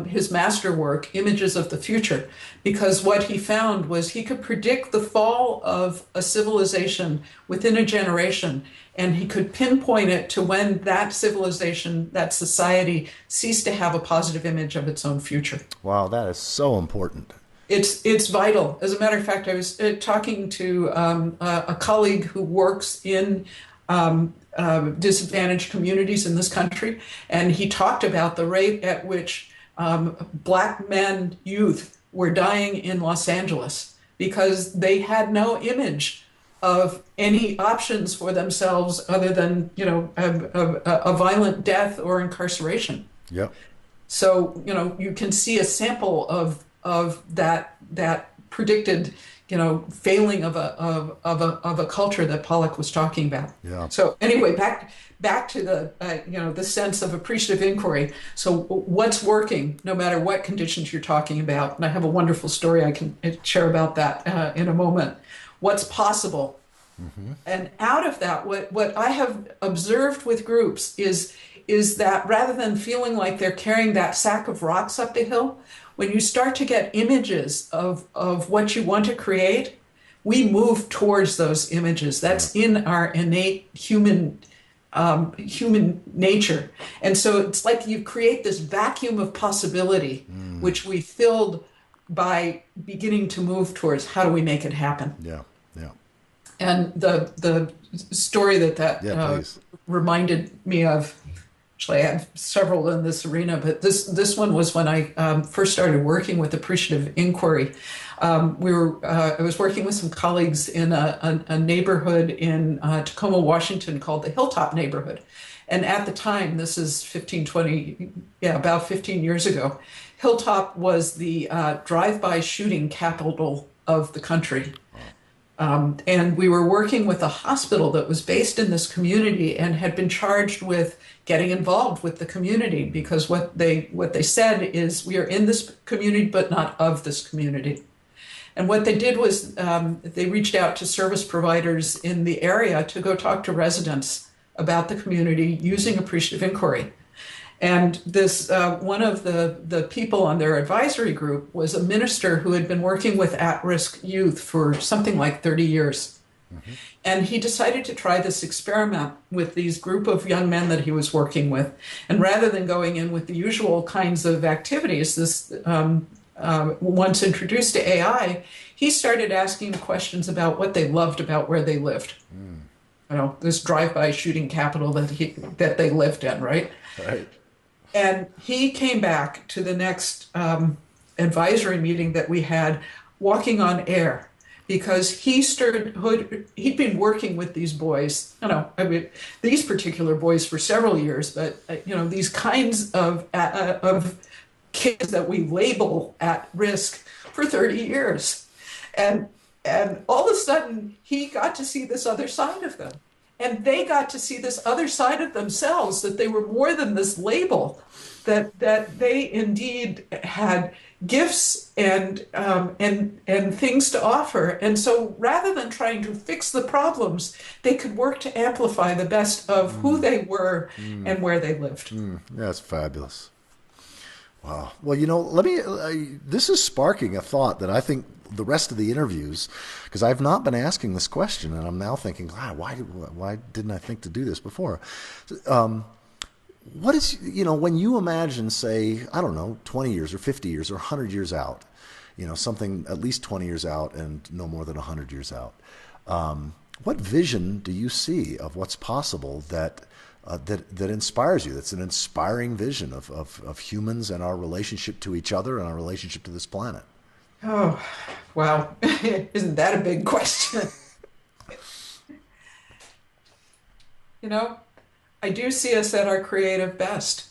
his masterwork Images of the Future, because what he found was he could predict the fall of a civilization within a generation, and he could pinpoint it to when that civilization, that society, ceased to have a positive image of its own future. Wow, that is so important. It's vital. As a matter of fact, I was talking to a colleague who works in disadvantaged communities in this country, and he talked about the rate at which Black men, youth, were dying in Los Angeles because they had no image of any options for themselves other than a violent death or incarceration. Yep. So you can see a sample of that predicted failing of a culture that Pollack was talking about. Yeah. So anyway, back to the sense of appreciative inquiry. So what's working, no matter what conditions you're talking about, and I have a wonderful story I can share about that in a moment. What's possible, and out of that, what I have observed with groups is that rather than feeling like they're carrying that sack of rocks up the hill, when you start to get images of what you want to create, we move towards those images. That's in our innate human nature. And so it's like you create this vacuum of possibility, which we filled by beginning to move towards how do we make it happen. Yeah, yeah. And the story that reminded me of, actually I had several in this arena, but this one was when I first started working with appreciative inquiry. I was working with some colleagues in a neighborhood in Tacoma, Washington called the Hilltop neighborhood. And at the time, this is about 15 years ago, Hilltop was the drive-by shooting capital of the country. And we were working with a hospital that was based in this community and had been charged with getting involved with the community, because what they said is, we are in this community but not of this community. And what they did was they reached out to service providers in the area to go talk to residents about the community using appreciative inquiry. And this one of the people on their advisory group was a minister who had been working with at-risk youth for something like 30 years. Mm-hmm. And he decided to try this experiment with these group of young men that he was working with. And rather than going in with the usual kinds of activities, this once introduced to AI, he started asking questions about what they loved about where they lived. You know, this drive-by shooting capital that they lived in, right? Right. And he came back to the next advisory meeting that we had, walking on air, because he'd been working with these boys, these particular boys for several years, but these kinds of kids that we label at risk for 30 years. And all of a sudden, he got to see this other side of them. And they got to see this other side of themselves, that they were more than this label, that they indeed had gifts and things to offer. And so rather than trying to fix the problems, they could work to amplify the best of who they were and where they lived. That's fabulous. Wow. Well, this is sparking a thought that I think the rest of the interviews, because I've not been asking this question, and I'm now thinking, why didn't I think to do this before? What is, when you imagine, say, I don't know, 20 years or 50 years or 100 years out, something at least 20 years out and no more than 100 years out, what vision do you see of what's possible that inspires you? That's an inspiring vision of humans and our relationship to each other and our relationship to this planet. Oh, wow. Isn't that a big question? I do see us at our creative best,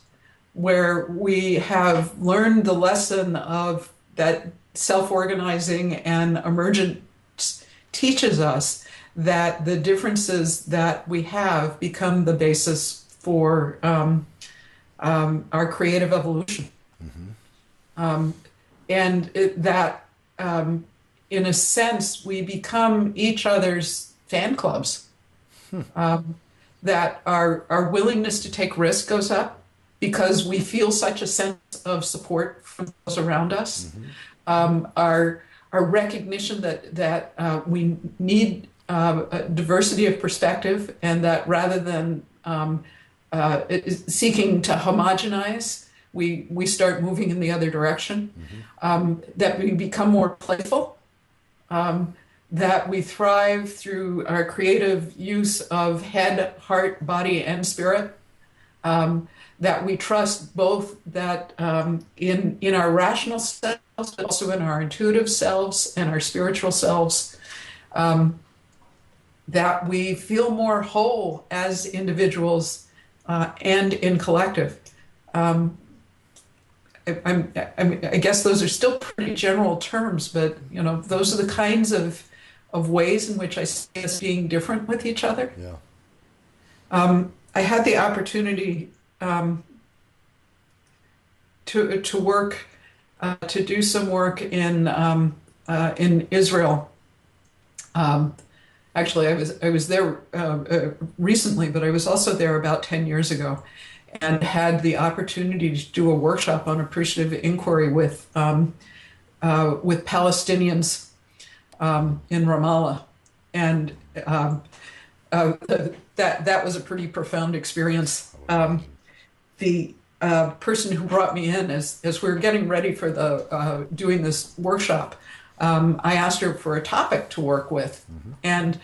where we have learned the lesson of that self-organizing and emergence teaches us that the differences that we have become the basis for our creative evolution. Mm-hmm. In a sense, we become each other's fan clubs. That our willingness to take risk goes up because we feel such a sense of support from those around us. Mm-hmm. Our recognition that we need a diversity of perspective, and that rather than seeking to homogenize, we start moving in the other direction. Mm-hmm. That we become more playful. That we thrive through our creative use of head, heart, body, and spirit. That we trust both that in our rational selves, but also in our intuitive selves and our spiritual selves. That we feel more whole as individuals and in collective. I guess those are still pretty general terms, but those are the kinds of ways in which I see us being different with each other. Yeah. I had the opportunity to work to do some work in Israel. Actually, I was there recently, but I was also there about 10 years ago. and had the opportunity to do a workshop on appreciative inquiry with Palestinians in Ramallah, and that was a pretty profound experience. The person who brought me in, as we were getting ready for the doing this workshop, I asked her for a topic to work with, and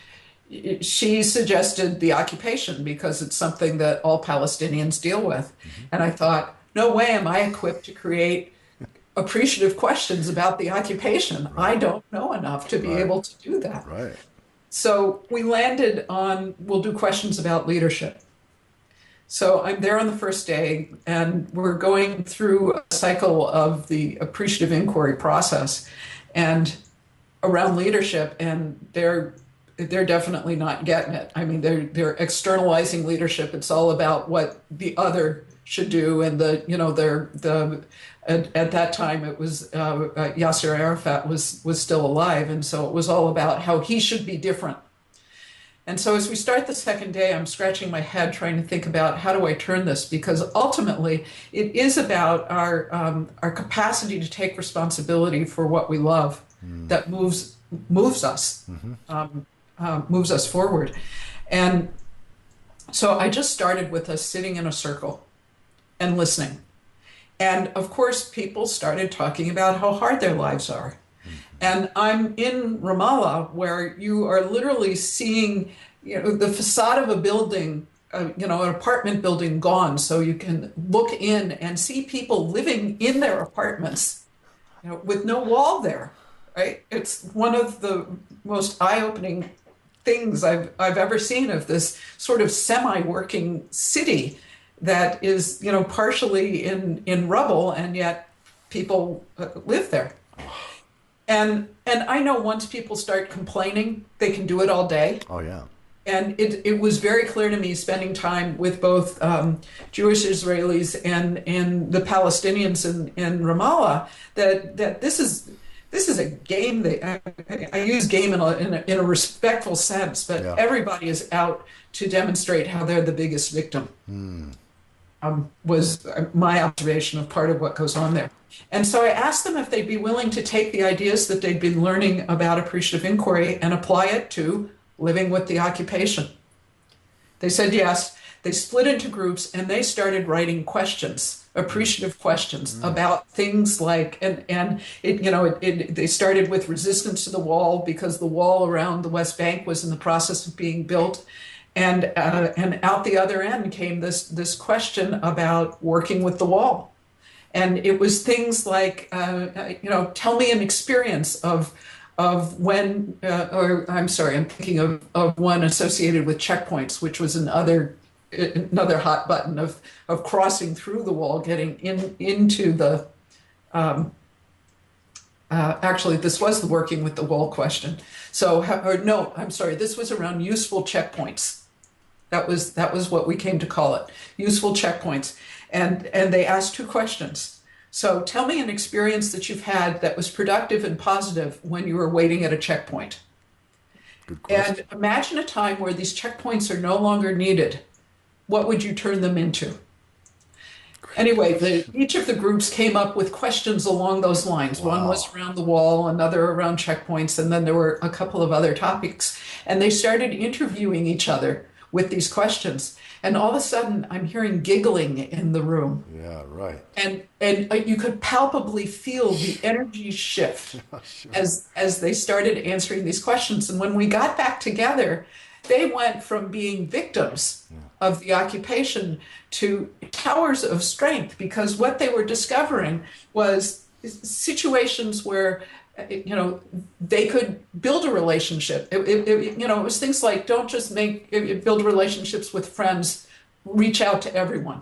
she suggested the occupation because it's something that all Palestinians deal with. And I thought, no way am I equipped to create appreciative questions about the occupation. I don't know enough to be able to do that. Right. So we landed on, we'll do questions about leadership. So I'm there on the first day, and we're going through a cycle of the appreciative inquiry process and around leadership, and they're definitely not getting it. I mean, they're externalizing leadership. It's all about what the other should do, and at that time it was Yasser Arafat was still alive, and so it was all about how he should be different. And so as we start the second day, I'm scratching my head trying to think about how do I turn this, because ultimately it is about our capacity to take responsibility for what we love that moves us. Moves us forward. And so I just started with us sitting in a circle and listening. And of course, people started talking about how hard their lives are. And I'm in Ramallah, where you are literally seeing, the facade of a building, an apartment building gone. So you can look in and see people living in their apartments, with no wall there, right? It's one of the most eye-opening things I've ever seen of this sort of semi-working city that is, partially in rubble, and yet people live there. And I know once people start complaining, they can do it all day. Oh, yeah. And it was very clear to me, spending time with both Jewish Israelis and the Palestinians in Ramallah, that this is a game. I use game in a respectful sense, but everybody is out to demonstrate how they're the biggest victim. Was my observation of part of what goes on there. And so I asked them if they'd be willing to take the ideas that they'd been learning about appreciative inquiry and apply it to living with the occupation. They said yes. They split into groups and they started writing questions, appreciative questions about things like, they started with resistance to the wall, because the wall around the West Bank was in the process of being built. And out the other end came this question about working with the wall. And it was things like, tell me an experience of when, I'm thinking of one associated with checkpoints, which was another hot button of crossing through the wall, getting into the, actually, this was the working with the wall question. This was around useful checkpoints. That was what we came to call it, useful checkpoints. And they asked two questions. So tell me an experience that you've had that was productive and positive when you were waiting at a checkpoint. Good question. And imagine a time where these checkpoints are no longer needed. What would you turn them into? Anyway, each of the groups came up with questions along those lines. Wow. One was around the wall, another around checkpoints, and then there were a couple of other topics. And they started interviewing each other with these questions. And all of a sudden, I'm hearing giggling in the room. Yeah, right. And you could palpably feel the energy shift sure. as they started answering these questions. And when we got back together, they went from being victims of the occupation to towers of strength, because what they were discovering was situations where they could build a relationship. It was things like, don't just build relationships with friends, reach out to everyone.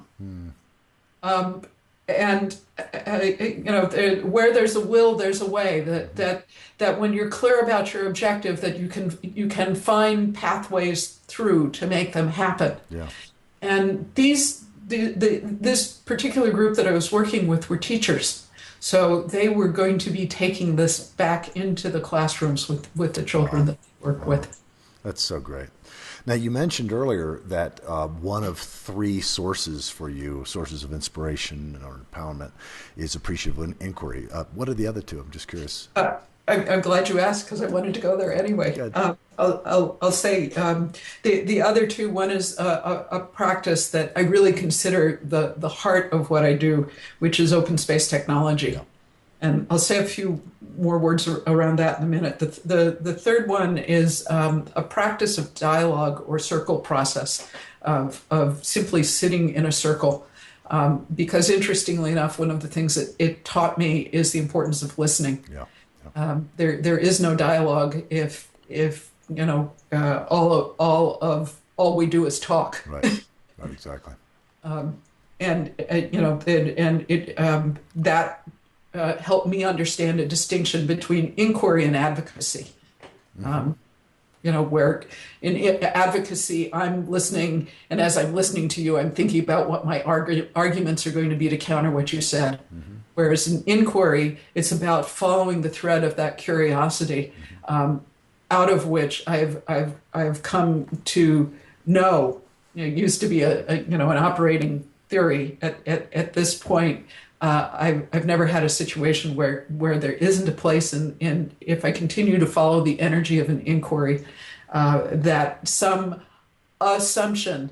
Where there's a will, there's a way. That when you're clear about your objective, that you can find pathways through to make them happen. Yeah. And this particular group that I was working with were teachers. So they were going to be taking this back into the classrooms with the children that they work with. That's so great. Now, you mentioned earlier that one of three sources for you, sources of inspiration or empowerment, is appreciative inquiry. What are the other two? I'm just curious. I'm glad you asked because I wanted to go there anyway. Good. I'll say the other two. One is a practice that I really consider the heart of what I do, which is open space technology. Yeah. And I'll say a few more words around that in a minute. The third one is a practice of dialogue or circle process of simply sitting in a circle. Because interestingly enough, one of the things that it taught me is the importance of listening. Yeah. There is no dialogue if all we do is talk. Right. Right. Exactly. That helped me understand a distinction between inquiry and advocacy. Where in advocacy, I'm listening, and as I'm listening to you, I'm thinking about what my arguments are going to be to counter what you said. Whereas in inquiry, it's about following the thread of that curiosity, out of which I've come to know. It used to be an operating theory. At this point, I've never had a situation where there isn't a place, and if I continue to follow the energy of an inquiry, that some assumption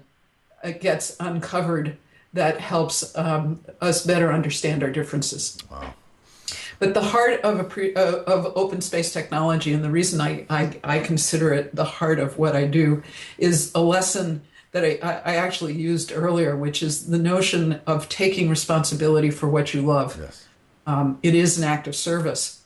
gets uncovered that helps us better understand our differences. Wow. But the heart of open space technology, and the reason I consider it the heart of what I do, is a lesson that I actually used earlier, which is the notion of taking responsibility for what you love. Yes. It is an act of service.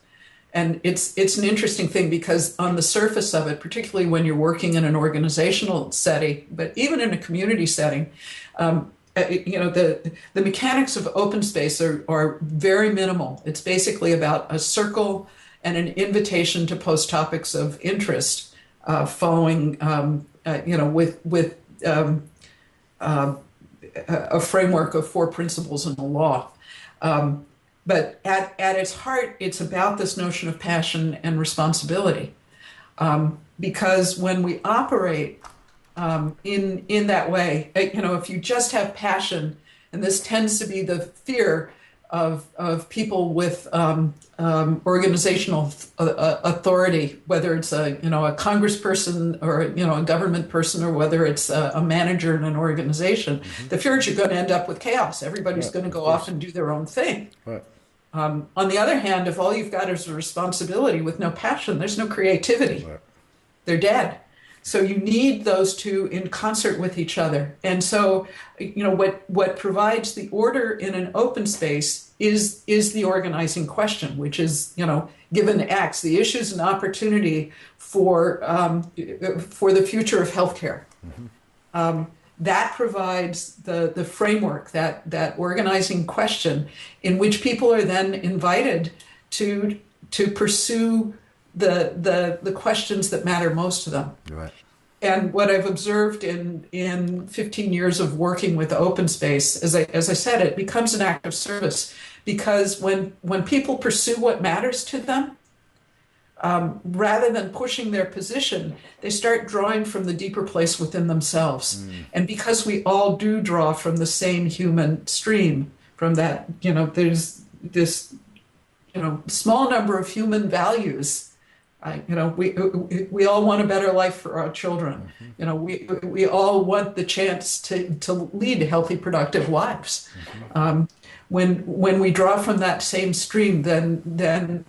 And it's an interesting thing because on the surface of it, particularly when you're working in an organizational setting, but even in a community setting, the mechanics of open space are very minimal. It's basically about a circle and an invitation to post topics of interest, following, with a framework of 4 principles in the law. But at its heart, it's about this notion of passion and responsibility. Because when we operate in that way, if you just have passion, and this tends to be the fear of people with organizational authority, whether it's a congressperson or a government person, or whether it's a manager in an organization, the fear is you're going to end up with chaos. Everybody's going to go off and do their own thing. Right. On the other hand, if all you've got is a responsibility with no passion, there's no creativity. Right. They're dead. So you need those two in concert with each other. And so, what provides the order in an open space is the organizing question, which is, given X, the issues and opportunity for the future of healthcare. That provides the framework, that organizing question, in which people are then invited to pursue the questions that matter most to them. Right. And what I've observed in 15 years of working with open space, as I said, it becomes an act of service, because when people pursue what matters to them, rather than pushing their position, they start drawing from the deeper place within themselves. And because we all do draw from the same human stream, from that, there's this, small number of human values. We all want a better life for our children. We all want the chance to lead healthy, productive lives. When we draw from that same stream, then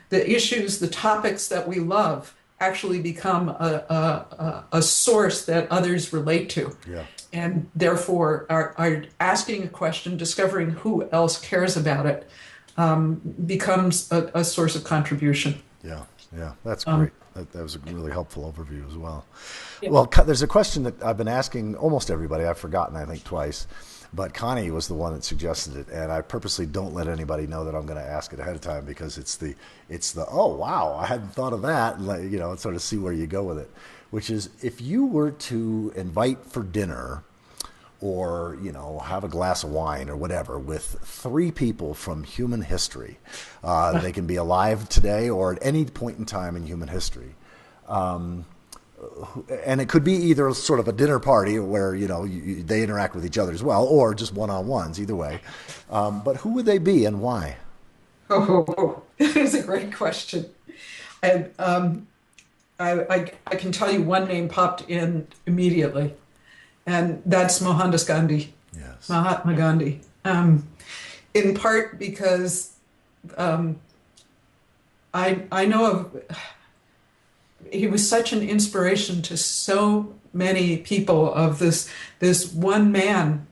the issues, the topics that we love, actually become a source that others relate to. Yeah. And therefore are asking a question, discovering who else cares about it, becomes a source of contribution. Yeah, that's great. That was a really helpful overview as well. Yeah. Well, there's a question that I've been asking almost everybody. I've forgotten, I think, twice. But Connie was the one that suggested it, and I purposely don't let anybody know that I'm going to ask it ahead of time, because it's the oh wow, I hadn't thought of that, and sort of see where you go with it. Which is, if you were to invite for dinner, or have a glass of wine or whatever, with 3 people from human history, they can be alive today or at any point in time in human history. and it could be either sort of a dinner party where, they interact with each other as well, or just one-on-ones, either way. But who would they be and why? Oh, that is a great question. And I can tell you one name popped in immediately, and that's Mohandas Gandhi, Yes. Mahatma Gandhi. In part because I know of, he was such an inspiration to so many people of this one man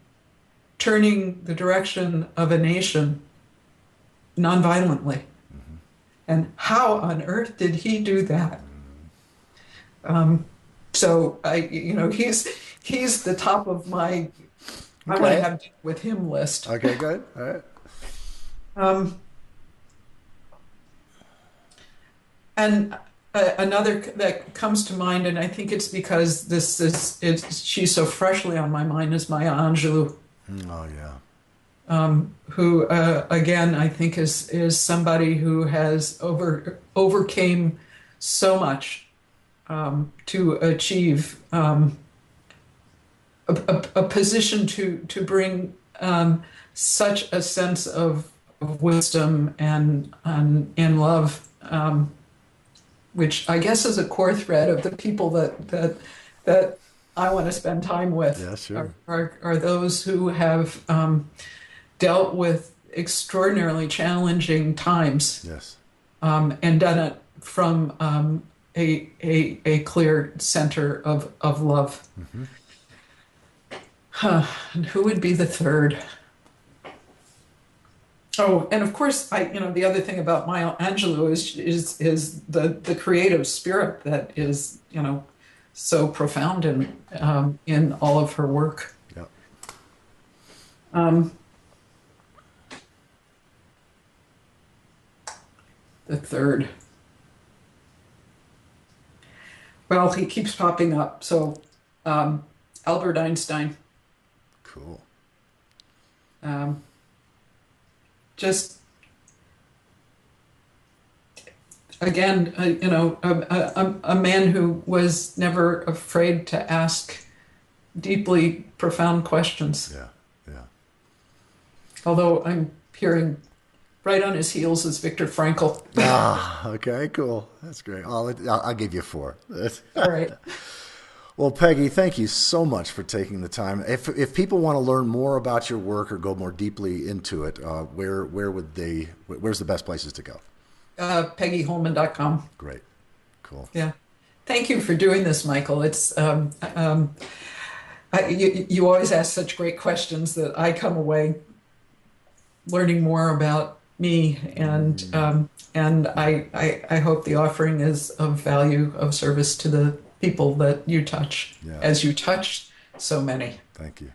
turning the direction of a nation nonviolently. Mm-hmm. And how on earth did he do that? So he's the top of my Okay. I want to have dinner with him list. Okay, good. All right. And another that comes to mind, and I think it's because she's so freshly on my mind, is Maya Angelou. Oh yeah. Who again I think is somebody who has overcame so much to achieve a position to bring such a sense of wisdom and love, which I guess is a core thread of the people that I want to spend time with. Yeah, sure. Are those who have dealt with extraordinarily challenging times. Yes. And done it from a clear center of love. Mm-hmm. And who would be the third? Oh, and of course, the other thing about Maya Angelou is the creative spirit that is, so profound in all of her work. Yep. The third. Well, he keeps popping up. So, Albert Einstein. Cool. Just again, a man who was never afraid to ask deeply profound questions. Yeah, yeah. Although I'm hearing right on his heels is Viktor Frankl. Okay, cool. That's great. I'll give you 4. All right. Well, Peggy, thank you so much for taking the time. If people want to learn more about your work or go more deeply into it, where's the best places to go? PeggyHolman.com. Great. Cool. Yeah. Thank you for doing this, Michael. It's you always ask such great questions that I come away learning more about me, and I hope the offering is of value, of service to the people that you touch, as you touched so many. Thank you.